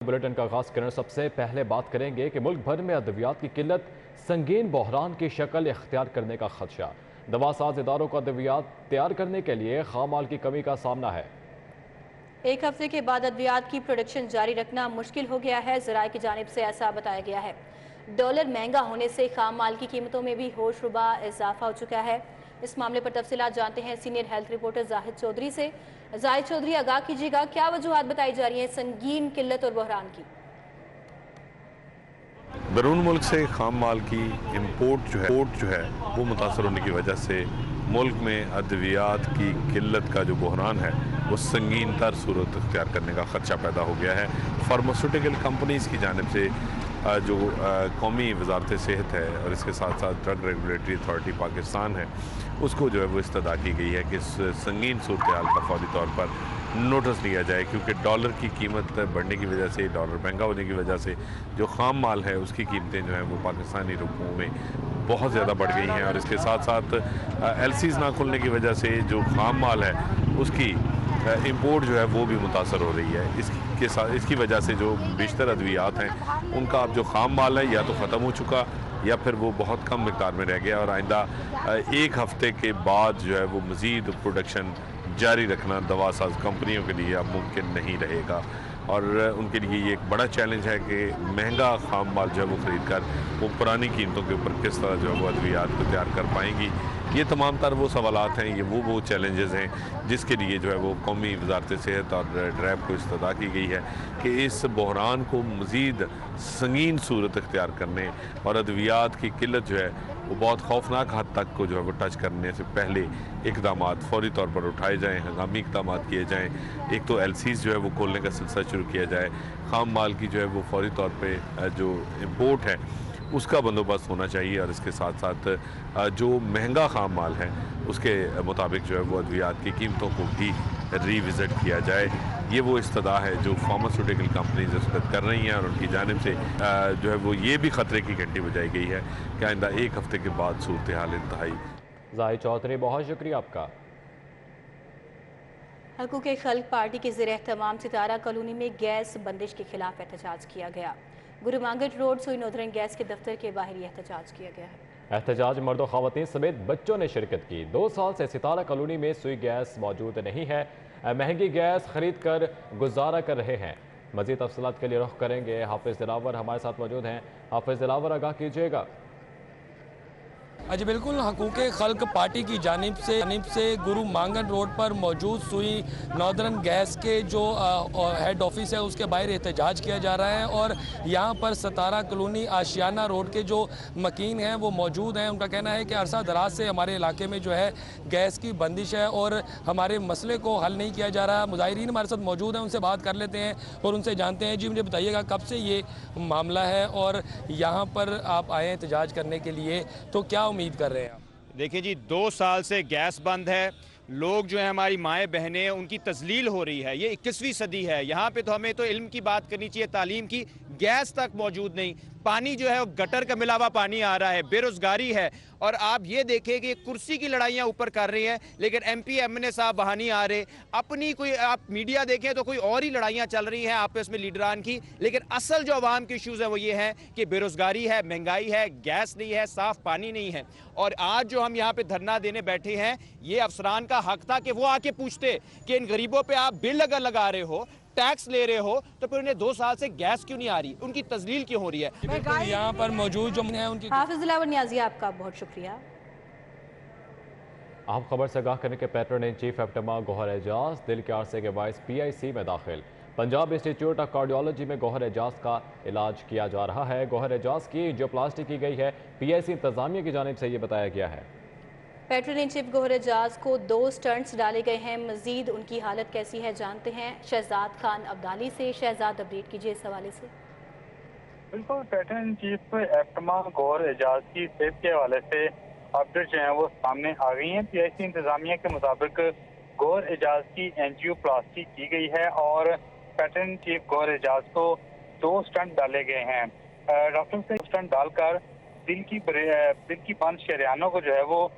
Bulletin का आगाज करने सب से पहले बात करेंगे कि मुल्क भर में अद्वियात की किल्लत संगीन बहरान की शक्ल इख्तियार करने का खदशा। दवासाज इदारों को अद्वियात तैयार करने के लिए खाम माल की कमी का सामना है। एक हफ्ते के बाद अद्वियात की प्रोडक्शन जारी रखना मुश्किल हो गया है। ज़राए की जानिब से ऐसा बताया गया है। डॉलर महंगा होने से खाम माल की कीमतों में भी होशरुबा इजाफा हो चुका है। इस मामले पर तफसीलात जानते हैं senior health reporter Zahid Chaudhry से। जाहिद चौधरी, आगाह कीजिएगा, क्या वजूहात बताई जा रही हैं संगीन किल्लत और बहरान की? बैरून मुल्क से खाम माल की इम्पोर्ट जो है वो मुतासर होने की वजह से मुल्क में अद्वियात की किल्लत का जो बहरान है वो संगीन तर सूरत इख्तियार करने का खदशा पैदा हो गया है। फार्मास्यूटिकल कंपनीज़ की जानिब से जो कौमी वजारत सेहत है और इसके साथ साथ ड्रग रेगुलेटरी अथॉरिटी पाकिस्तान है, उसको जो है वो इस्तदा की गई है कि संगीन सूरत हाल का फौरी तौर पर नोटिस लिया जाए, क्योंकि डॉलर की कीमत बढ़ने की वजह से, डॉलर महंगा होने की वजह से जो खाम माल है उसकी कीमतें जो हैं वो पाकिस्तानी रुपयों में बहुत ज़्यादा बढ़ गई हैं। और इसके साथ साथ एलसीज ना खुलने की वजह से जो खाम माल है उसकी इंपोर्ट जो है वो भी मुतासर हो रही है। इसकी वजह से जो बेशतर अद्वियात हैं उनका अब जो खाम माल है या तो ख़त्म हो चुका या फिर वो बहुत कम मिकदार में रह गया, और आइंदा एक हफ्ते के बाद जो है वो मज़ीद प्रोडक्शन जारी रखना दवा साज कंपनियों के लिए अब मुमकिन नहीं रहेगा। और उनके लिए ये एक बड़ा चैलेंज है कि महंगा खाम माल जो है वो ख़रीद कर वो पुरानी कीमतों के ऊपर किस तरह जो है वो अद्वियात को तैयार कर पाएंगी। ये तमाम तर वो सवालात हैं, ये वो चैलेंजेस हैं जिसके लिए जो है वो कौमी वजारत सेहत और ड्रैब को इस्तदा की गई है कि इस बहरान को मज़ीद संगीन सूरत इख्तियार करने और अद्वियात की किल्लत जो है वो बहुत खौफनाक हद तक को जो है वो टच करने से पहले इक़दामात फौरी तौर पर उठाए जाएँ, हंगामी इक़दामात किए जाएँ। एक तो एलसीज जो है वो खोलने का सिलसिला शुरू किया जाए, खाम माल की जो है वो फौरी तौर पर जो इम्पोर्ट है उसका बंदोबस्त होना चाहिए, और इसके साथ साथ जो महंगा खाम माल है उसके मुताबिक जो है वो अद्वियात की कीमतों को भी रिविज़िट किया जाए। ये वो इस्तदा है जो फार्मास्यूटिकल कंपनीज इस वक्त कर रही हैं, और उनकी जानिब से जो है वो ये भी ख़तरे की घंटी बजाई गई है कि आइंदा एक हफ्ते के बाद सूरत हाल इंतहाई। जाहिद चौधरी, बहुत शुक्रिया आपका। हकूक़ खल्क़ पार्टी के ज़ेर एहतमाम सितारा कॉलोनी में गैस बंदिश के खिलाफ एहतजाज किया गया। गुरु मांगट रोड सुई नॉर्दर्न गैस के दफ्तर के बाहर एहतजाज किया गया है। एहतजाज मर्द ख़वातीन समेत बच्चों ने शिरकत की। 2 साल से सितारा कॉलोनी में सुई गैस मौजूद नहीं है। महंगी गैस खरीद कर गुजारा कर रहे हैं। मज़ीद तफसीलात के लिए रुख करेंगे हाफिज़ दिलावर हमारे साथ मौजूद हैं। हाफिज़ दिलावर, आगाह कीजिएगा। जी बिल्कुल, हकूक़ खल्क़ पार्टी की जानिब से गुरु मांगन रोड पर मौजूद सुई नॉर्दर्न गैस के जो हेड ऑफिस है उसके बाहर एहतजाज किया जा रहा है, और यहाँ पर सतारा कॉलोनी आशियाना रोड के जो मकीन हैं वो मौजूद हैं। उनका कहना है कि अरसा दराज से हमारे इलाके में जो है गैस की बंदिश है और हमारे मसले को हल नहीं किया जा रहा। मुजाहिरीन हमारे साथ मौजूद हैं, उनसे बात कर लेते हैं और उनसे जानते हैं। जी मुझे बताइएगा, कब से ये मामला है और यहाँ पर आप आए एहतजाज करने के लिए, तो क्या उम्मीद कर रहे हैं आप? देखिए जी, 2 साल से गैस बंद है। लोग जो है हमारी माएँ बहनें हैं उनकी तजलील हो रही है। ये 21वीं सदी है, यहाँ पे तो हमें तो इल्म की बात करनी चाहिए, तालीम की। गैस तक मौजूद नहीं, पानी जो है वो गटर का मिला हुआ पानी आ रहा है, बेरोजगारी है। और आप ये देखें कि कुर्सी की लड़ाइयाँ ऊपर कर रही हैं, लेकिन MP MNA साहब वहाँ नहीं आ रहे। अपनी कोई आप मीडिया देखें तो कोई और ही लड़ाइयाँ चल रही हैं आपस में लीडरान की, लेकिन असल जो आवाम के इशूज़ हैं वो ये हैं कि बेरोजगारी है, महंगाई है, गैस नहीं है, साफ़ पानी नहीं है। और आज जो हम यहाँ पे धरना देने बैठे हैं, ये अफसरान का हक था कि वो आके पूछते कि इन गरीबों पे आप बिल अगर लगा रहे हो, टैक्स ले रहे हो, तो फिर उन्हें 2 साल से गैस क्यों नहीं आ रही, उनकी तजलील क्यों हो रही है। यहाँ पर मौजूद जो है उनकी। हाफिज़ दिलावर नियाज़ी, आपका बहुत शुक्रिया। आप खबर से आगाह करने के patron in chief APTMA Gohar Ejaz दिल के आरसे के बायस PIC में दाखिल। पंजाब इंस्टीट्यूट ऑफ कार्डियोलॉजी में गौहर एजाज का इलाज किया जा रहा है। गौहर एजाज की एंजियोप्लास्टी की गई है। PIC इंतजामिया की जानिब से ये बताया गया है। Patron in chief Gauhar Ejaz को 2 स्टंट्स डाले गए हैं। मजीद उनकी हालत कैसी है जानते हैं शहजाद खान अब्दाली से। शहजाद, अपडेट कीजिए इस हवाले से। बिल्कुल, patron in chief APTMA Gohar Ejaz की सेहत के हवाले से अपडेट जो है वो सामने आ गई हैं। PIC इंतजामिया के मुताबिक गौहर एजाज की एंजियोप्लास्टी की गई है और पैट्रन चीफ गौहर एजाज को 2 स्टंट डाले गए हैं। डॉक्टर से स्टंट डालकर दिल की बंद शरियानों को जो है वो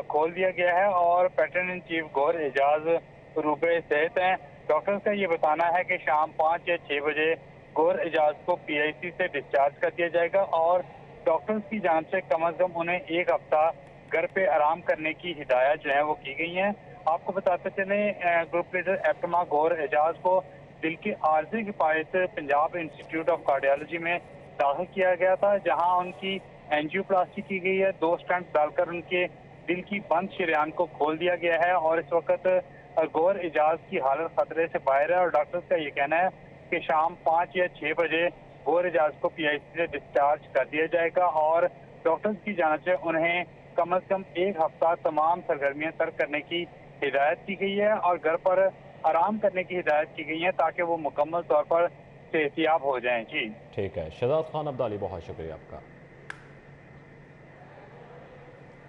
खोल दिया गया है और patron in chief Gauhar Ejaz रूबे सेहत हैं। डॉक्टर का ये बताना है कि शाम 5 या 6 बजे गौर एजाज को PIC से डिस्चार्ज कर दिया जाएगा और डॉक्टर्स की जानिब से कम अज कम उन्हें 1 हफ्ता घर पे आराम करने की हिदायत जो है वो की गई है। आपको बताते चले ग्रुप लीडर एप्टमा गौर एजाज को दिल के आर्जी की पायत पंजाब इंस्टीट्यूट ऑफ कार्डियोलॉजी में दाखिल किया गया था, जहां उनकी एंजियोप्लास्टी की गई है। 2 स्टंट डालकर उनके दिल की बंद शरेयान को खोल दिया गया है और इस वक्त गौर एजाज की हालत खतरे से बाहर है और डॉक्टर्स का ये कहना है कि शाम 5 या 6 बजे गौर एजाज को PIC से डिस्चार्ज कर दिया जाएगा और डॉक्टर्स की जानिब से उन्हें कम अज कम 1 हफ्ता तमाम सरगर्मियां तर्क करने की हिदायत की गई है और घर पर आराम करने की हिदायत की गई है ताकि वो मुकम्मल तौर पर सेहतियाब हो जाएं। जी ठीक है, शहजाद खान अब्दाली, बहुत शुक्रिया आपका।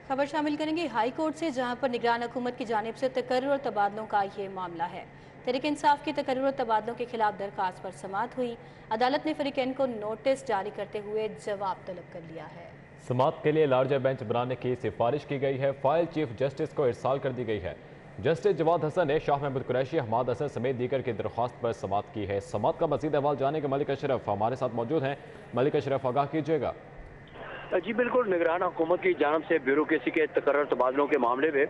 खबर शामिल करेंगे हाई कोर्ट से, जहां पर निगरान हुकूमत की जानिब से तकर्रुर और तबादलों का ये मामला है। तहरीक इंसाफ की तकर्रुर और तबादलों के खिलाफ दरखास्त पर समाअत हुई। अदालत ने फरीकैन को नोटिस जारी करते हुए जवाब तलब कर लिया है। समाअत के लिए लार्जर बेंच बनाने की सिफारिश की गई है। फाइल चीफ जस्टिस को इरसाल कर दी गई है। जस्टिस जवाद हसन ने शाह महमूद कुरैशी, हमाद हसन समेत दीगर की दरख्वास्त पर समाअत की है। समाअत का मजीद अहवाल जाने के मलिक अशरफ हमारे साथ मौजूद हैं। मलिक अशरफ, आगाह कीजिएगा। जी बिल्कुल, निगरान हुकूमत की जानिब से ब्यूरोक्रेसी के तकर्रर तबादलों के मामले में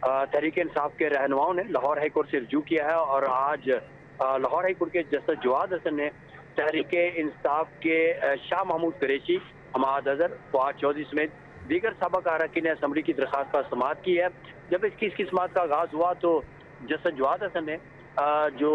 तहरीक इंसाफ के रहनुमाओं ने लाहौर हाई कोर्ट से रिजू किया है और आज लाहौर हाई कोर्ट के जस्टिस जवाद हसन ने तहरीक इंसाफ के शाह महमूद कुरैशी, हमाद अजहर, फवाद चौधरी समेत दीगर साबिक अरकान असम्बली की दरख्वास्त पर समाअत की है। जब इसकी समाअत का आगाज हुआ तो जस्टिस जवाद हसन ने जो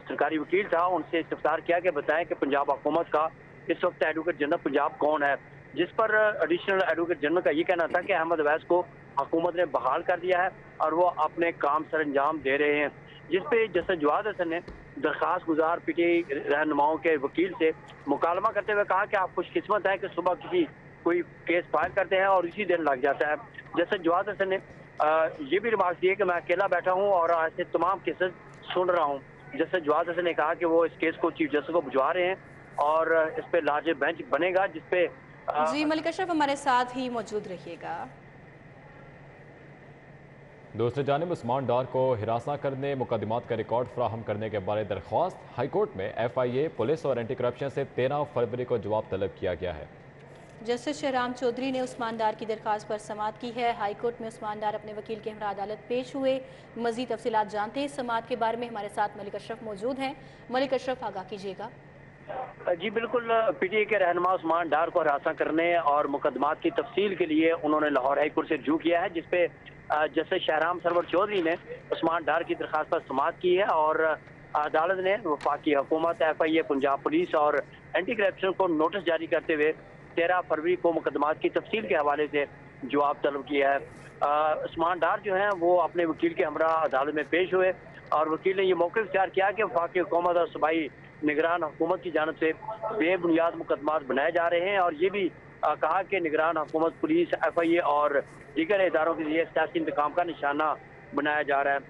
सरकारी वकील था उनसे इस्तफसार किया कि बताएं कि पंजाब हुकूमत का इस वक्त एडवोकेट जनरल पंजाब कौन है, जिस पर एडिशनल एडवोकेट जनरल का ये कहना था कि अहमद अवैस को हुकूमत ने बहाल कर दिया है और वो अपने काम सर अंजाम दे रहे हैं। जिस पे जस्टिस जवाद हसन ने दरखास्त गुजार PTI रहनुमाओं के वकील से मुकालमा करते हुए कहा कि आप खुशकिस्मत हैं कि सुबह कोई केस फाइल करते हैं और इसी दिन लग जाता है। जस्टिस जवाद हसन ने ये भी रिमार्क दिए कि मैं अकेला बैठा हूँ और आज से तमाम केसेस सुन रहा हूँ। जस्टिस जवाद हसन ने कहा कि वो इस केस को चीफ जस्टिस को भिजवा रहे हैं और इस पे लार्जर बेंच बनेगा जिसपे जी मलिक अशरफ हमारे साथ ही मौजूद रहिएगा। दूसरी जानिब उस्मान डार को हिरासा करने, मुकदमात का रिकॉर्ड फराहम करने के बारे दरख्वास्त हाईकोर्ट में FIA, पुलिस और एंटी करप्शन से 13 फरवरी को जवाब तलब किया गया है। जस्टिस शहराम चौधरी ने उस्मान डार की दरख्वास्त पर समाअत की है। हाईकोर्ट में उस्मान डार अपने वकील के हमरा अदालत पेश हुए। मजीद तफसीलात जानते हैं इस समाअत के बारे में, हमारे साथ मलिक अशरफ मौजूद हैं। मलिक अशरफ, आगाह कीजिएगा। जी बिल्कुल, PTI के रहनुमा उस्मान डार को हिरासत करने और मुकदमात की तफसील के लिए उन्होंने लाहौर हाई कोर्ट से रिजू किया है, जिसपे जस्टिस शहराम सरवर चौधरी ने उस्मान डार की दरख्वास्त पर समाअत की है और अदालत ने वफाकी हुकूमत, FIA, पंजाब पुलिस और एंटी करप्शन को नोटिस जारी करते हुए 13 फरवरी को मुकदमात की तफसील के हवाले से जवाब तलब किया है। उस्मान डार जो है वो अपने वकील के हमरा अदालत में पेश हुए और वकील ने ये मौक़िफ़ इख्तियार किया कि वफाकी हुकूमत और सूबाई निगरान हुकूमत की जानिब से बेबुनियाद मुकदमात बनाए जा रहे हैं और ये भी कहा कि निगरान हुकूमत, पुलिस, FIA और दीगर इदारों के लिए सियासी इंतकाम का निशाना बनाया जा रहा है।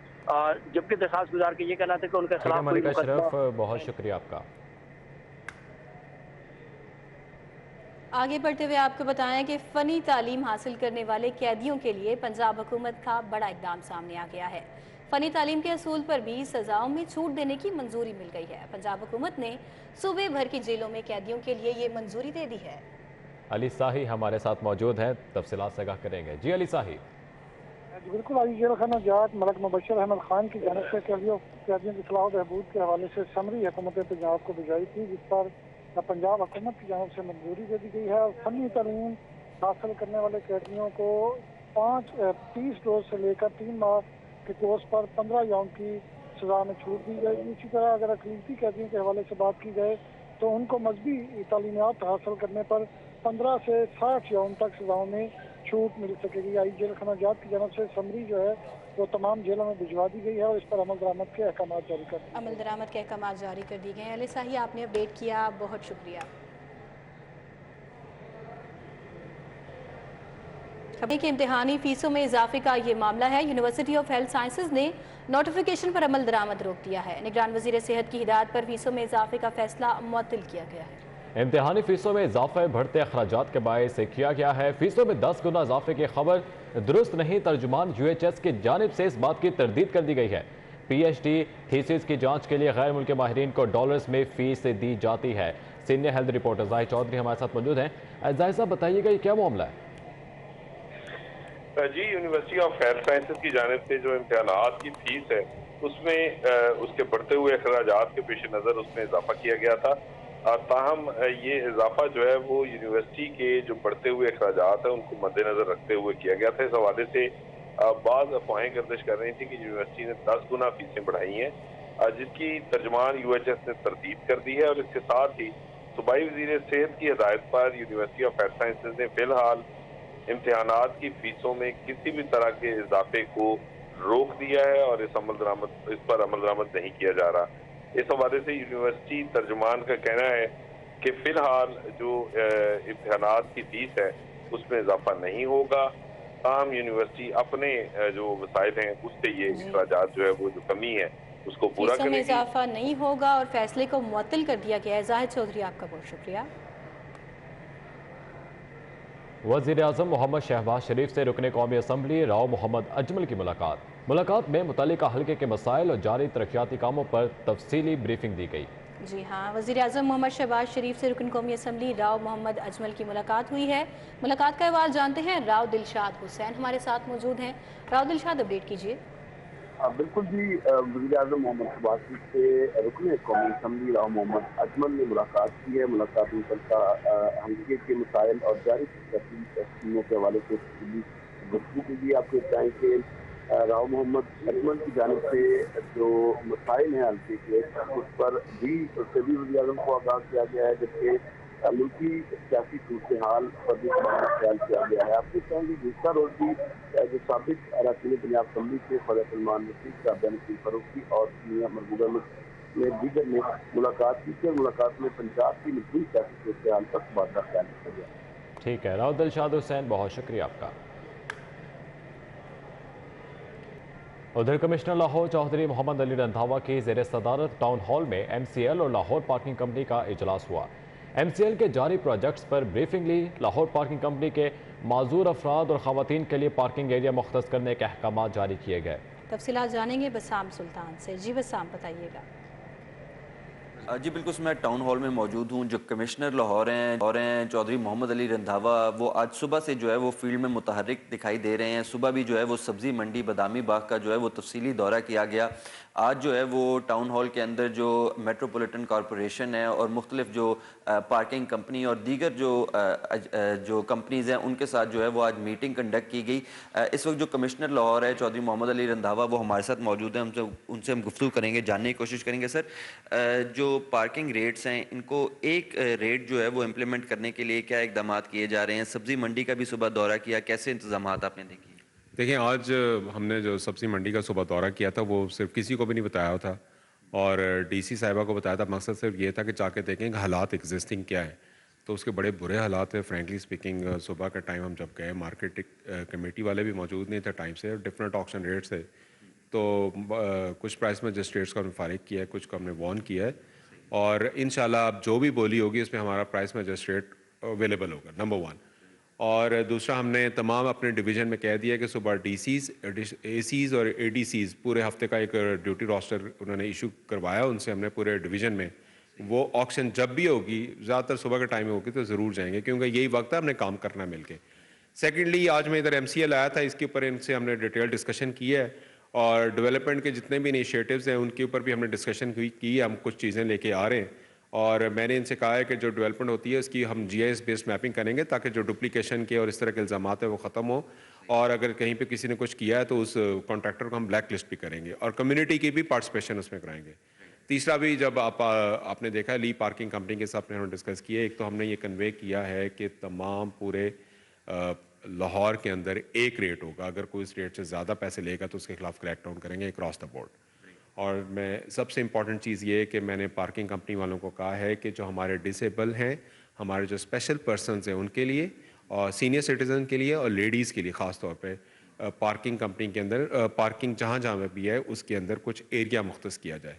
जबकि दरखास्त गुजार के ये कहना था कि उनके खिलाफ मलिक अशरफ, बहुत शुक्रिया आपका। आगे बढ़ते हुए आपको बताएं कि फ़नी तालीम हासिल करने वाले कैदियों के लिए पंजाब हुकूमत का बड़ा इक़दाम सामने आ गया है। फ़नी तालीम के असूल पर भी सज़ाओं में छूट देने की मंजूरी मिल गई है। पंजाब हुकूमत ने सूबे भर की जेलों में कैदियों के लिए ये मंजूरी दे दी है। अली साही हमारे साथ मौजूद हैं, तफसीलात से आगाह करेंगे। जी अली साही। बिल्कुल, आज जेल खाना जात मलक मुबशर अहमद खान की जानिब से कैदियों की सलाह बहबूद के हवाले से समरी हुकूमत पंजाब को भिजवाई थी, जिस पर पंजाब हुकूमत की जानिब से मंजूरी दे दी गई है और फ़नी तालीम हासिल करने वाले कैदियों को 30 रोज से लेकर 3 माह के कोर्स पर 15 यौम की सजा में छूट दी जाएगी। इसी तरह अगर अक़लीती कैदियों के हवाले से बात की जाए तो उनको मजहबी तालीमात हासिल करने पर 15 से 60 यौम तक सजाओं में छूट मिल सकेगी। आई जेल खाना जात की जानिब से समरी जो है वो तमाम जेलों में भिजवा दी गई है और इस पर अमल दरामद के अहकाम जारी कर दी गए हैं। अली साही, आपने अपडेट किया, बहुत शुक्रिया। खबर के इम्तिहानी फीसों में इजाफे का ये मामला है। यूनिवर्सिटी ऑफ हेल्थ साइंसेज ने नोटिफिकेशन पर अमल दरामद रोक दिया है। निगरान वजीर सेहत की हिदायत पर फीसों में इजाफे का फैसला मुअत्तल किया गया है। इम्तिहानी फीसों में इजाफे बढ़ते अखराजात के बायस से किया गया है। फीसों में 10 गुना इजाफे की खबर दुरुस्त नहीं, तर्जुमान UHS की जानिब से इस बात की तरदीद कर दी गई है। PhD थीसिस की जांच के लिए गैर मुल्की माहिरीन को डॉलर्स में फीस दी जाती है। Senior health reporter Zahid Chaudhry हमारे साथ मौजूद हैं। जाहिद साहब बताइएगा ये क्या मामला है? जी, यूनिवर्सिटी ऑफ हेल्थ साइंसेज की जानिब से जो इम्तिहानात की फीस है उसमें उसके बढ़ते हुए अखराजात के पेश नज़र उसमें इजाफा किया गया था। ताहम ये इजाफा जो है वो यूनिवर्सिटी के जो बढ़ते हुए अखराजात हैं उनको मद्देनजर रखते हुए किया गया था। इस हवाले से बाज़ अफवाहें गर्दिश कर रही थी कि यूनिवर्सिटी ने 10 गुना फीसें बढ़ाई हैं, जिसकी तर्जमान UHS ने तरदीद कर दी है। और इसके साथ ही सूबाई वज़ीर सेहत की हिदायत पर यूनिवर्सिटी ऑफ हेल्थ साइंसेज ने फिलहाल इम्तिहानात की फीसों में किसी भी तरह के इजाफे को रोक दिया है और इस पर अमल दरामद नहीं किया जा रहा। इस हवाले से यूनिवर्सिटी तर्जुमान का कहना है कि फिलहाल जो इम्तिहानात की फीस है उसमें इजाफा नहीं होगा। आम यूनिवर्सिटी अपने जो वसाइल हैं उससे ये अखराजात जो है वो जो कमी है उसको पूरा करेगी। में इजाफा नहीं होगा और फैसले को मुअत्तल कर दिया गया है। जाहिद चौधरी आपका बहुत शुक्रिया। वज़ीर-ए-आज़म मोहम्मद शहबाज शरीफ से रुकने कौमी असम्बली राव मोहम्मद अजमल की मुलाकात में मुतल्लिका हल्के के मसाइल और जारी तरक्याती कामों पर तफसीली ब्रीफिंग दी गई। जी हाँ, वज़ीर-ए-आज़म मोहम्मद शहबाज शरीफ से रुकन कौमी असम्बली राव मोहम्मद अजमल की मुलाकात हुई है। मुलाकात का अहवाल जानते हैं, राव दिलशाद हुसैन हमारे साथ मौजूद हैं। राव दिलशाद, अपडेट कीजिए। बिल्कुल जी, वज़ीर-ए-आज़म मोहम्मद शहबाज शरीफ से रुकन कौमी असम्बली राव मोहम्मद अजमल ने मुलाकात की है। मुलाकात में हल्के के मसाइल और जारी स्कीमों के हवाले से गुफ्तगू की गई। आपको बताएं कि राव मोहम्मद अजमल की जानिब से जो मसाइल हैं हल्के के उस पर भी सभी वज़ीर-ए-आज़म को आगाह किया गया है, जबकि मुल्की सियासी सूरत हाल पर भी ख्याल किया गया है। आपको बताएंगे दूसरा रोज भी जो साबिक अरकान पंजाब असम्बली से ख्वाजा सलमान नसीर, साबिया नसीर फरूकी और मियां महबूबा में दीगर ने मुलाकात की। मुलाकात में पंजाब की मजबूत सियासी सूरत हाल पर तबादला ख्याल किया गया। ठीक है, राव दिलशाद हुसैन, बहुत शुक्रिया आपका। उधर कमिश्नर लाहौर चौधरी मोहम्मद अली रंधावा की ज़ेर सदारत टाउन हॉल में MCL और लाहौर पार्किंग कंपनी का इजलास हुआ। MCL के जारी प्रोजेक्ट्स पर ब्रीफिंग ली। लाहौर पार्किंग कंपनी के माजूर अफराद और ख़वातीन के लिए पार्किंग एरिया मुख्तस करने के अहकाम जारी किए गए। तफसीलात जानेंगे बसाम सुल्तान से। जी बसाम, बताइएगा। जी बिल्कुल, मैं टाउन हॉल में मौजूद हूँ। जो कमिश्नर लाहौर हैं चौधरी मोहम्मद अली रंधावा, वो आज सुबह से जो है वो फील्ड में मुतहर्रिक दिखाई दे रहे हैं। सुबह भी जो है वो सब्ज़ी मंडी बदामी बाग का जो है वो तफसीली दौरा किया गया। आज जो है वो टाउन हॉल के अंदर जो मेट्रोपॉलिटन कॉरपोरेशन है और मुख्तलिफ जो पार्किंग कंपनी और दीगर जो कंपनीज़ हैं उनके साथ जो है वो आज मीटिंग कंडक्ट की गई। इस वक्त जो कमिश्नर लाहौर है चौधरी मोहम्मद अली रंधावा वो हमारे साथ मौजूद हैं। उनसे हम गुफ्तगू करेंगे, जानने की कोशिश करेंगे। सर, जो पार्किंग रेट्स हैं इनको एक रेट जो है वो इम्प्लीमेंट करने के लिए क्या इकदाम किए जा रहे हैं? सब्ज़ी मंडी का भी सुबह दौरा किया, कैसे इंतजाम आपने देखे? देखिए, आज हमने जो सब्ज़ी मंडी का सुबह दौरा किया था वो सिर्फ किसी को भी नहीं बताया था और DC साहिबा को बताया था। मकसद सिर्फ ये था कि जाके देखें कि हालात एग्जिस्टिंग क्या है। तो उसके बड़े बुरे हालात है फ्रेंकली स्पीकिंग। सुबह का टाइम हम जब गए, मार्केट कमेटी वाले भी मौजूद नहीं थे टाइम से, डिफरेंट ऑक्शन रेट्स थे। तो कुछ प्राइस मजिस्ट्रेट्स को हमने फारिग किया है, कुछ को हमने वॉर्न किया है और इंशाल्लाह अब जो भी बोली होगी उसमें हमारा प्राइस मजिस्ट्रेट अवेलेबल होगा, नंबर 1। और दूसरा, हमने तमाम अपने डिवीज़न में कह दिया कि सुबह DCs, ACs और ADCs पूरे हफ्ते का एक ड्यूटी रोस्टर उन्होंने इशू करवाया उनसे। हमने पूरे डिवीज़न में वो ऑक्शन जब भी होगी, ज़्यादातर सुबह के टाइम में होगी, तो ज़रूर जाएंगे क्योंकि यही वक्त है हमने काम करना मिल के। सेकेंडली, आज मैं इधर MCL आया था, इसके ऊपर इनसे हमने डिटेल डिस्कशन की है और डेवलपमेंट के जितने भी इनिशिएटिव्स हैं उनके ऊपर भी हमने डिस्कशन की है। हम कुछ चीज़ें लेके आ रहे हैं और मैंने इनसे कहा है कि जो डेवलपमेंट होती है उसकी हम GIS बेस्ड मैपिंग करेंगे ताकि जो डुप्लीकेशन के और इस तरह के इल्ज़ामात है वो ख़त्म हो और अगर कहीं पे किसी ने कुछ किया है तो उस कॉन्ट्रैक्टर को हम ब्लैक लिस्ट भी करेंगे और कम्युनिटी की भी पार्टिसिपेशन उसमें कराएंगे। तीसरा भी, जब आपने देखा ली पार्किंग कंपनी के साथ हमने डिस्कस किया, एक तो हमने ये कन्वे किया है कि तमाम पूरे लाहौर के अंदर एक रेट होगा। अगर कोई इस रेट से ज़्यादा पैसे लेगा तो उसके खिलाफ क्रैक डाउन करेंगे अक्रॉस द बोर्ड। और मैं सबसे इम्पॉर्टेंट चीज़ ये है कि मैंने पार्किंग कंपनी वालों को कहा है कि जो हमारे डिसेबल हैं, हमारे जो स्पेशल पर्सनस हैं उनके लिए और सीनियर सिटीज़न के लिए और लेडीज़ के लिए ख़ास तौर पे पार्किंग कंपनी के अंदर पार्किंग जहाँ जहाँ भी है उसके अंदर कुछ एरिया मुख्तस किया जाए।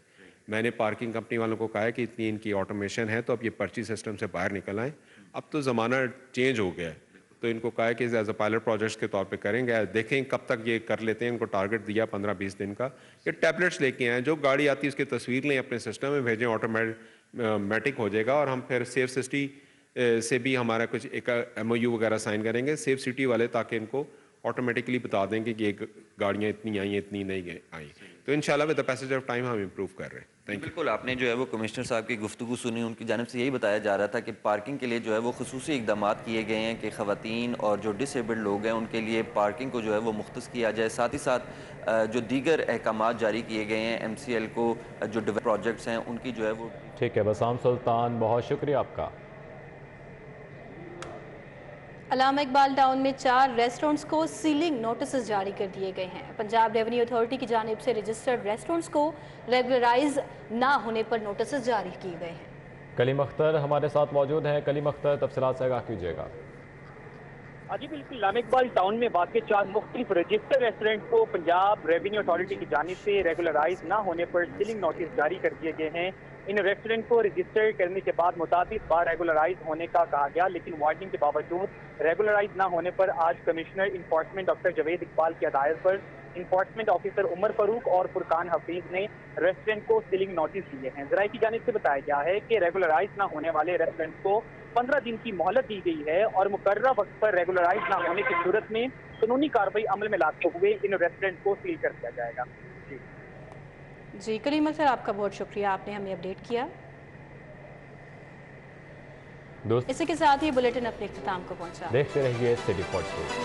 मैंने पार्किंग कंपनी वालों को कहा है कि इतनी इनकी ऑटोमेशन है तो अब ये पर्ची सिस्टम से बाहर निकल आएँ। अब तो ज़माना चेंज हो गया है, تو ان کو کہا ہے کہ ایز اے پائلٹ پروجیکٹس کے طور پہ کریں گے, دیکھیں کب تک یہ کر لیتے ہیں. ان کو ٹارگٹ دیا 15-20 دن کا. یہ ٹیبلٹس لے کے آئیں, جو گاڑی آتی ہے اس کی تصویر لیں, اپنے سسٹم میں بھیجیں, آٹومیٹک ہو جائے گا. اور ہم پھر سیف سٹی سے بھی ہمارا کچھ ایک MOU وغیرہ سائن کریں گے سیف سٹی والے, تاکہ ان کو آٹومیٹکلی بتا دیں کہ یہ گاڑیاں اتنی آئیں اتنی نہیں آئیں. تو انشاءاللہ with the passage of time ہم امپروو کر رہے ہیں. بالکل, آپ نے جو ہے وہ کمشنر صاحب کی گفتگو سنی, ان کی جانب سے یہی بتایا جا رہا تھا کہ پارکنگ کے لیے جو ہے وہ خصوصی اقدامات کیے گئے ہیں کہ خواتین اور جو ڈس ایبلڈ لوگ ہیں ان کے لیے پارکنگ کو جو ہے وہ مختص کیا جائے. ساتھ ہی ساتھ جو دیگر احکامات جاری کیے گئے ہیں MCL کو, جو پروجیکٹس ہیں ان کی جو ہے وہ. ٹھیک ہے بسام سلطان, بہت شکریہ آپ کا. علامہ اقبال ٹاؤن میں 4 ریسٹورنٹس کو سیلنگ نوٹسز جاری کر دیے گئے ہیں. پنجاب ریونیو اتھارٹی کی جانب سے رجسٹرڈ ریسٹورنٹس کو ریگولرائز نہ ہونے پر نوٹسز جاری کیے گئے ہیں. کلیم اختر ہمارے ساتھ موجود ہیں. کلیم اختر, تفصیلات سے آگاہ کیجیے گا. جی بالکل, علامہ اقبال ٹاؤن میں واقع 4 مختلف رجسٹر ریسٹورنٹ کو پنجاب ریونیو اتھارٹی کی جانب سے ریگولرائز نہ ہونے پر سیلنگ نوٹس جاری کر دیے گئے ہیں. ان ریسٹورنٹ کو رجسٹر کرنے کے بعد متعدد بار ریگولرائز ہونے کا کہا گیا, لیکن وارننگ کے باوجود ریگولرائز نہ ہونے پر آج commissioner enforcement doctor Javed Iqbal کی ہدایت پر انفورسمنٹ آفیسر عمر فاروق اور فرقان حفیظ نے ریسٹورنٹ کو سیلنگ نوٹس دیے ہیں. ذرائع کی جانب سے بتایا گیا ہے کہ ریگولرائز نہ ہونے والے ریسٹورنٹ کو 15 دن کی مہلت دی گئی ہے اور مقررہ وقت پر ریگولرائز نہ ہونے کی صورت میں قانونی کارروائی عمل میں لاتے ہوئے ان ریسٹورنٹ کو سیل کر دیا جائے گا. جی کریم اختر, آپ کا بہت شکریہ, آپ نے ہمیں اپڈیٹ کیا. اسی کے ساتھ ہی بلیٹن اپنے اختتام کو پہنچا. دیکھتے رہیے سٹی 48.